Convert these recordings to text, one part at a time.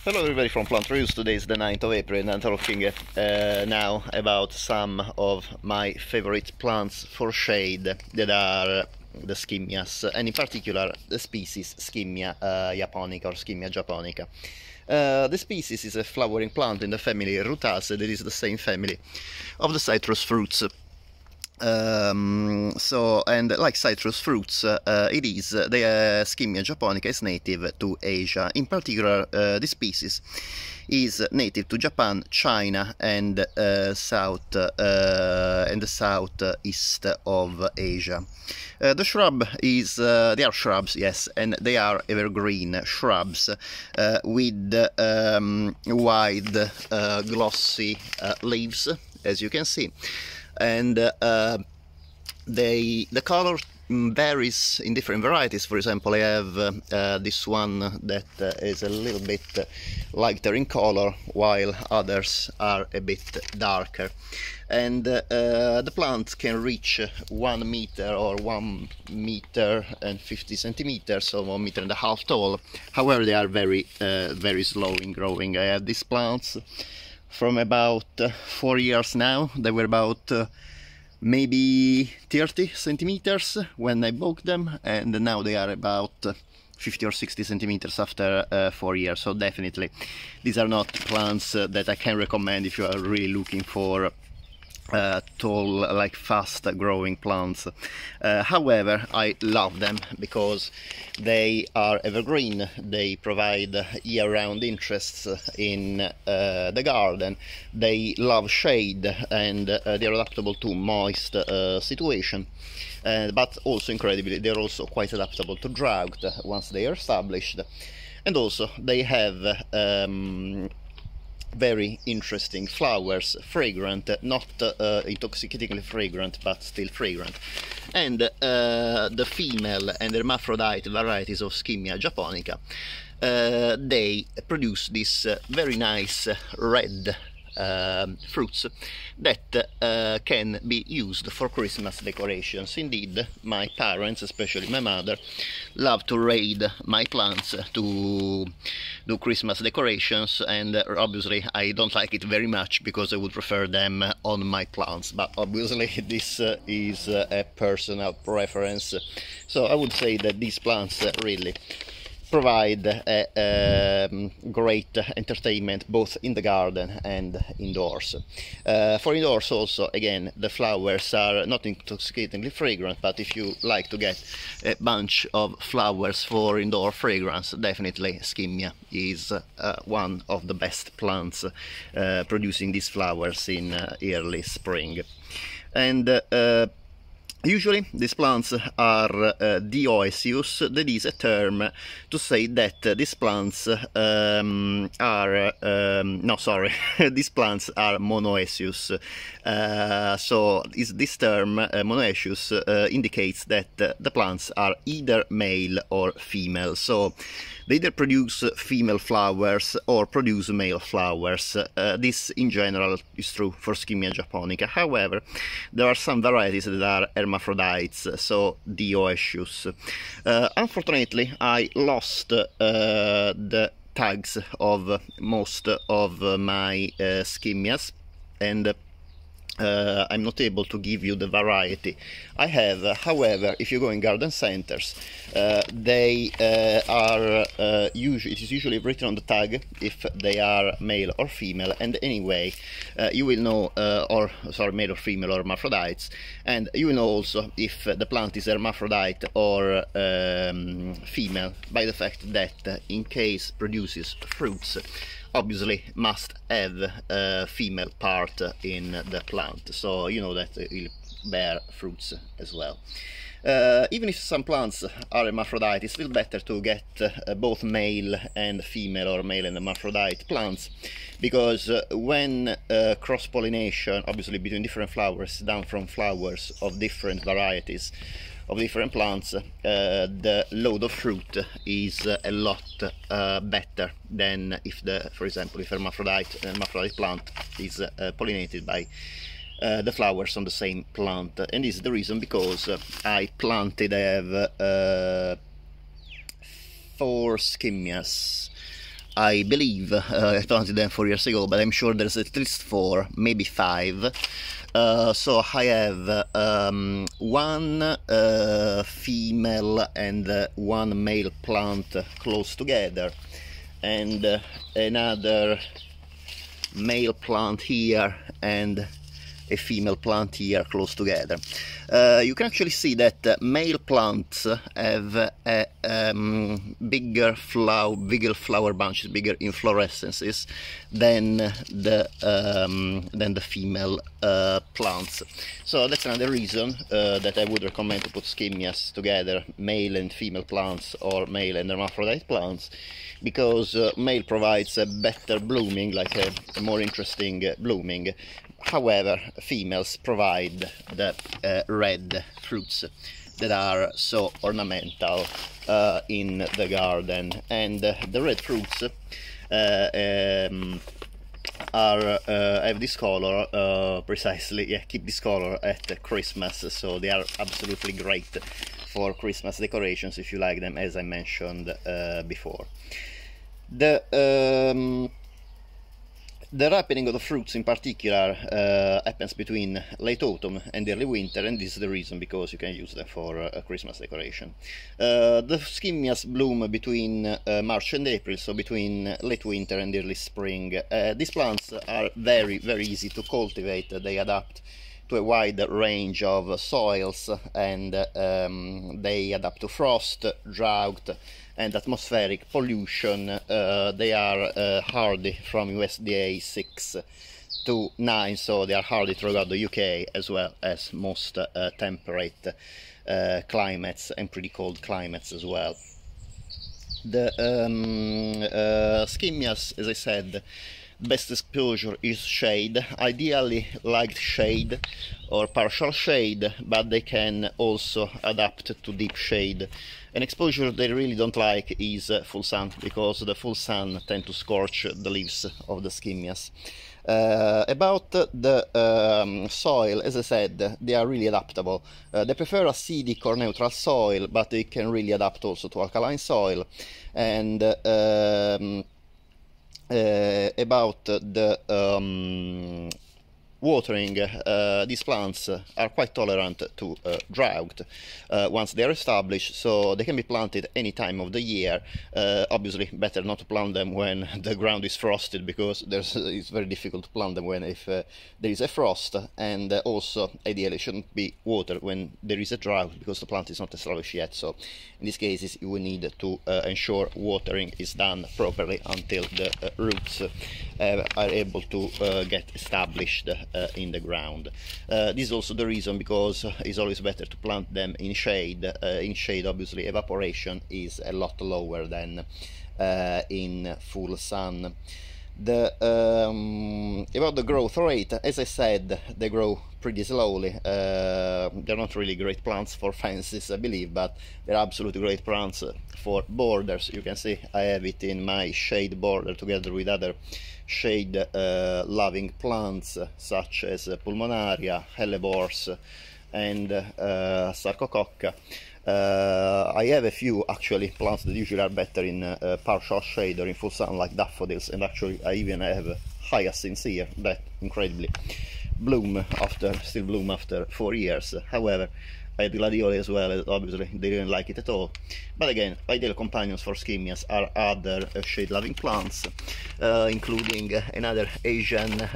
Hello everybody from Plant Reviews. Today is the 9th of April and I'm talking now about some of my favorite plants for shade that are the Skimmias, and in particular the species Skimmia japonica or Skimmia japonica. The species is a flowering plant in the family Rutaceae, that is the same family of the citrus fruits. And like citrus fruits, the Skimmia japonica is native to Asia. In particular, this species is native to Japan, China, and the southeast of Asia. The shrub is they are shrubs, yes, and they are evergreen shrubs with wide glossy leaves, as you can see. And the color varies in different varieties. For example, I have this one that is a little bit lighter in color, while others are a bit darker. And the plant can reach 1 meter or 1 meter and 50 centimeters, so 1.5 meters tall. However, they are very slow in growing. I have these plants from about 4 years now. They were about maybe 30 centimeters when I bought them, and now they are about 50 or 60 centimeters after 4 years. So definitely these are not plants that I can recommend if you are really looking for tall, like fast growing plants. However, I love them because they are evergreen. They provide year-round interests in the garden. They love shade, and they are adaptable to moist situation. But also, incredibly, they are also quite adaptable to drought once they are established. And also they have very interesting flowers, fragrant, not intoxicatingly fragrant, but still fragrant. And the female and hermaphrodite varieties of Skimmia japonica, they produce these very nice red fruits that can be used for Christmas decorations. Indeed, my parents, especially my mother, love to raid my plants to do Christmas decorations, and obviously I don't like it very much because I would prefer them on my plants, but obviously this is a personal preference. So I would say that these plants really provide great entertainment both in the garden and indoors. For indoors also, again, the flowers are not intoxicatingly fragrant, but if you like to get a bunch of flowers for indoor fragrance, definitely Skimmia is one of the best plants producing these flowers in early spring. And usually these plants are dioecious. That is a term to say that these plants these plants are monoecious. So this term monoecious indicates that the plants are either male or female. So they either produce female flowers or produce male flowers. This in general is true for Skimmia japonica. However, there are some varieties that are hermaphrodites, so dioecious. Unfortunately, I lost the tags of most of my Skimmias, and I'm not able to give you the variety I have. However, if you go in garden centers, they are it is usually written on the tag if they are male or female, and anyway you will know male or female or hermaphrodites, and you will know also if the plant is hermaphrodite or female by the fact that in case produces fruits, obviously must have a female part in the plant, so you know that it will bear fruits as well. Even if some plants are hermaphrodite, it's still better to get both male and female, or male and hermaphrodite plants, because when cross-pollination, obviously between different flowers, done from flowers of different varieties of different plants, the load of fruit is a lot better than if for example, if hermaphrodite plant is pollinated by the flowers on the same plant. And this is the reason because I have 4 Skimmias I believe I planted them 4 years ago, but I'm sure there's at least 4, maybe 5. So I have one female and one male plant close together, and another male plant here and a female plant here close together. You can actually see that male plants have bigger flower bunches, bigger inflorescences than the female plants. So that's another reason that I would recommend to put Skimmias together, male and female plants or male and hermaphrodite plants, because male provides a better blooming, like a more interesting blooming. However, females provide the red fruits that are so ornamental in the garden, and the red fruits have this color precisely, yeah, keep this color at Christmas, so they are absolutely great for Christmas decorations if you like them, as I mentioned before. The ripening of the fruits in particular happens between late autumn and early winter, and this is the reason because you can use them for a Christmas decoration. The Skimmias bloom between March and April, so between late winter and early spring. These plants are very easy to cultivate. They adapt to a wide range of soils, and they adapt to frost, drought and atmospheric pollution. They are hardy from USDA 6 to 9, so they are hardy throughout the UK as well as most temperate climates and pretty cold climates as well. The Skimmias, as I said, best exposure is shade, ideally light shade or partial shade, but they can also adapt to deep shade. An exposure they really don't like is full sun, because the full sun tends to scorch the leaves of the Skimmias. About the soil, as I said, they are really adaptable. They prefer acidic or neutral soil, but they can really adapt also to alkaline soil. And about the watering, these plants are quite tolerant to drought once they are established, so they can be planted any time of the year. Obviously better not to plant them when the ground is frosted, because it's very difficult to plant them when if there is a frost, and also ideally shouldn't be watered when there is a drought, because the plant is not established yet. So in these cases you will need to ensure watering is done properly until the roots are able to get established in the ground. This is also the reason because it's always better to plant them in shade. In shade, obviously, evaporation is a lot lower than in full sun. About the growth rate, as I said, they grow pretty slowly. They're not really great plants for fences, I believe, but they're absolutely great plants for borders. You can see I have it in my shade border together with other shade loving plants such as pulmonaria, hellebores and sarcococca. I have a few actually plants that usually are better in partial shade or in full sun, like daffodils, and actually I even have hyacinths here that incredibly still bloom after 4 years. However, I had gladioli as well, obviously they didn't like it at all. But again, ideal companions for Skimmias are other shade-loving plants, including another Asian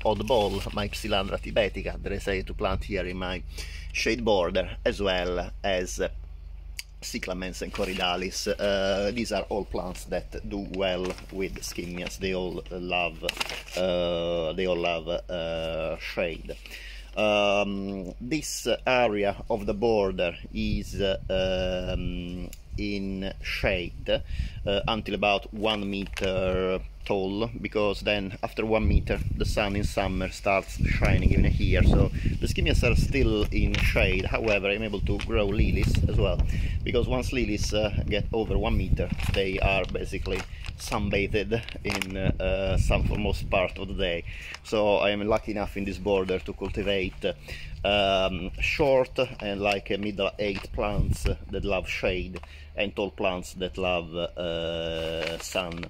oddball, my Psyllandra tibetica, that I say to plant here in my shade border, as well as cyclamens and corydalis. These are all plants that do well with Skimmias. They all love shade. This area of the border is in shade until about 1 meter tall, because then after 1 meter the sun in summer starts shining even here, so the Skimmias are still in shade. However, I'm able to grow lilies as well, because once lilies get over 1 meter, they are basically sunbathed in sun for most part of the day. So I am lucky enough in this border to cultivate short and like middle-aged plants that love shade, and tall plants that love sun.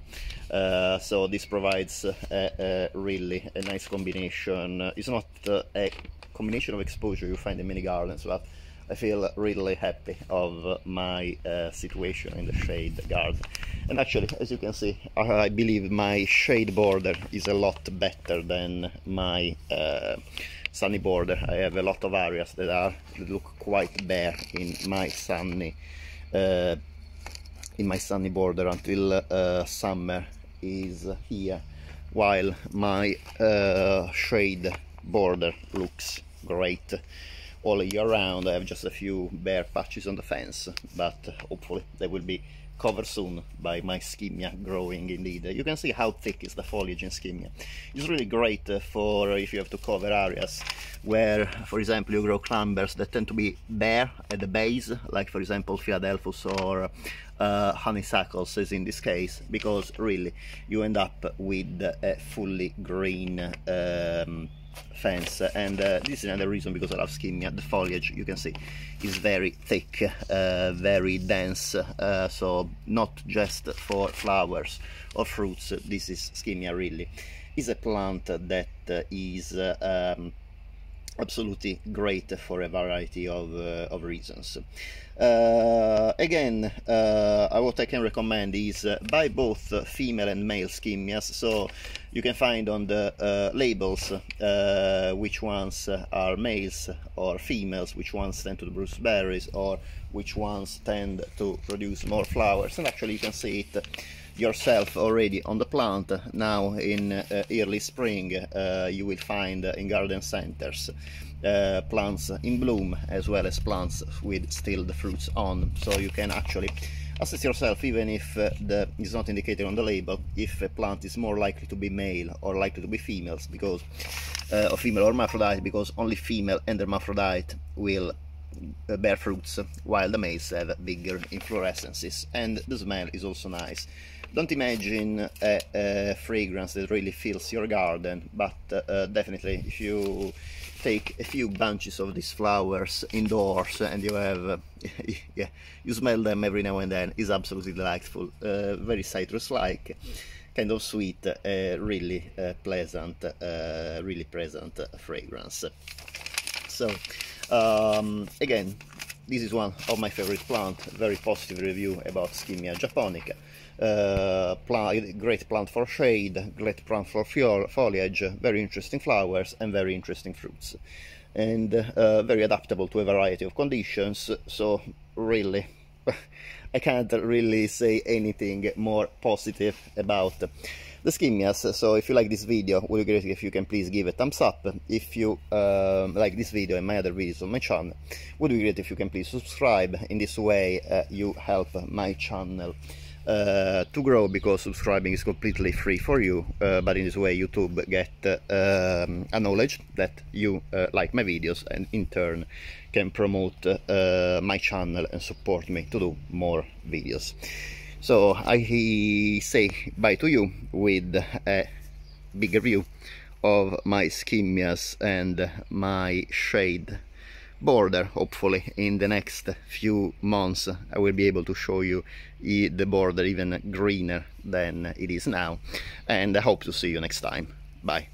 So this provides a really a nice combination. It's not a combination of exposure you find in many gardens, but I feel really happy of my situation in the shade garden. And actually, as you can see, I believe my shade border is a lot better than my sunny border. I have a lot of areas that look quite bare in my sunny border until summer is here, while my shade border looks great all year round. I have just a few bare patches on the fence, but hopefully they will be covered soon by my Skimmia growing indeed. You can see how thick is the foliage in Skimmia. It's really great for if you have to cover areas where, for example, you grow climbers that tend to be bare at the base, like for example Philadelphus or honeysuckles as in this case, because really you end up with a fully green fence. And this is another reason because I love Skimmia. The foliage, you can see, is very thick, very dense, so not just for flowers or fruits. This is Skimmia really is a plant that is absolutely great for a variety of reasons. Again, what I can recommend is buy both female and male Skimmias, so you can find on the labels which ones are males or females, which ones tend to produce berries, or which ones tend to produce more flowers. And actually you can see it yourself already on the plant. Now in early spring you will find in garden centers plants in bloom, as well as plants with still the fruits on, so you can actually assess yourself, even if it's not indicated on the label, if a plant is more likely to be male or likely to be females, because or female or hermaphrodite, because only female and hermaphrodite will bear fruits, while the males have bigger inflorescences, and the smell is also nice. Don't imagine a fragrance that really fills your garden, but definitely if you take a few bunches of these flowers indoors and you have yeah, you smell them every now and then, is absolutely delightful. Very citrus-like, kind of sweet, really pleasant fragrance. So again, this is one of my favorite plants. Very positive review about Skimmia japonica. Great plant for shade, great plant for foliage, very interesting flowers and very interesting fruits, and very adaptable to a variety of conditions. So really I can't really say anything more positive about the Skimmias. So if you like this video, it would be great if you can please give a thumbs up. If you like this video and my other videos on my channel, it would be great if you can please subscribe. In this way you help my channel to grow, because subscribing is completely free for you, but in this way YouTube get a knowledge that you like my videos, and in turn can promote my channel and support me to do more videos. So I say bye to you with a bigger view of my Skimmias and my shade border. Hopefully in the next few months I will be able to show you the border even greener than it is now, and I hope to see you next time. Bye.